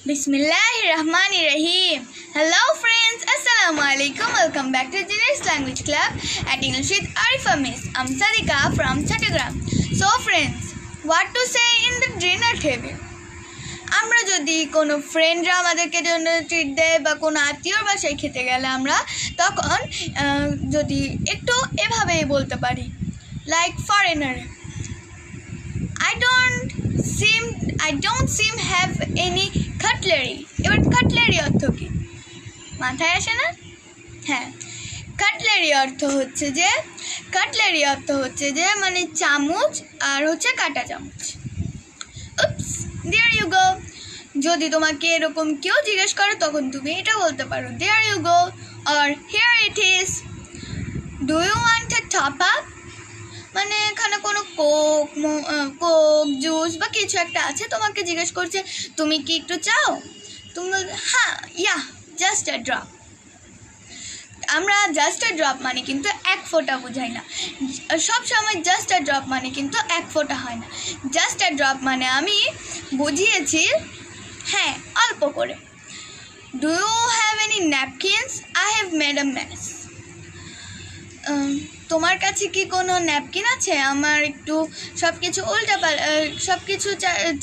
Bismillahirrahmanirrahim. Hello friends, Assalamualaikum. Welcome back to English Language Club at English with Arifa Miss. I'm Sadika from Chattogram. So friends, what to say in the dinner table? আমরা যদি কোনো ফ্রেন্ডরা আমাদেরকে জন্য treat দেয় বা কোনো আত্মীয়র বাসায় খেতে গেলে আমরা তখন যদি একটু এভাবেই বলতে পারি, like foreigner, I don't seem have any cutlery. এবার কাটলারি অর্থ কি মাথায় আসে না? হ্যাঁ, কাটলারি অর্থ হচ্ছে যে মানে চামচ আর হচ্ছে কাঁটা চামচ। উপস, দেয়ার ইউ গো। যদি তোমাকে এরকম কেউ জিজ্ঞেস করে তখন তুমি এটা বলতে পারো, there you go, or here it is. Do you want a top up? মানে এখানে কোনো কোক জুস বা কিছু একটা আছে, তোমাকে জিজ্ঞেস করছে তুমি কি একটু চাও? তুমি বলবে হ্যাঁ, ইয়া, জাস্ট আ ড্রপ। আমরা জাস্ট আ ড্রপ মানে কিন্তু এক ফোঁটা বোঝাই না, সব সময় জাস্ট আ ড্রপ মানে কিন্তু এক ফোঁটা হয় না। জাস্ট আ ড্রপ মানে আমি বুঝিয়েছি হ্যাঁ অল্প করে। Do you have any napkins? I have made a mess. তোমার কাছে কি কোনো ন্যাপকিন আছে? আমার একটু সব কিছু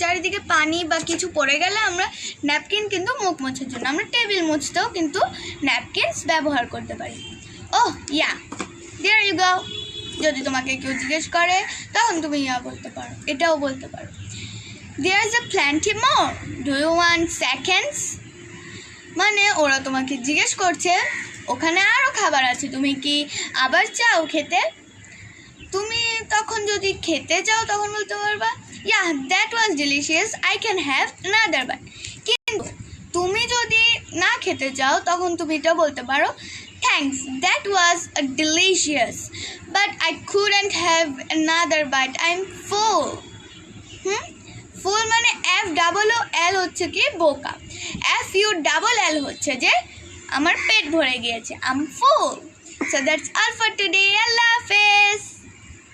চারিদিকে পানি বা কিছু পড়ে গেলে আমরা ন্যাপকিন কিন্তু মুখ মোছার জন্য, আমরা টেবিল মুছতেও কিন্তু ন্যাপকিনস ব্যবহার করতে পারি। ওহ ইয়া, দেয়ার ইউ গো। যদি তোমাকে কেউ জিজ্ঞেস করে তখন তুমি ইয়া বলতে পারো, এটাও বলতে পারো, there is a plenty more, do you want seconds? মানে ওরা তোমাকে জিজ্ঞেস করছে ওখানে আরও খাবার আছে, তুমি কি আবার চাও খেতে? তুমি তখন যদি খেতে চাও তখন বলতে পারবা, yeah that was delicious, I can have another bite. কিন্তু তুমি যদি না খেতে চাও তখন তুমি এটা বলতে পারো, thanks, that was delicious but I couldn't have another bite, I am full. Full মানে FOOL হচ্ছে কি বোকা, FULL হচ্ছে যে আমার পেট ভরে গিয়েছে, I am full. So that's all for today. আল্লাহ হাফেজ।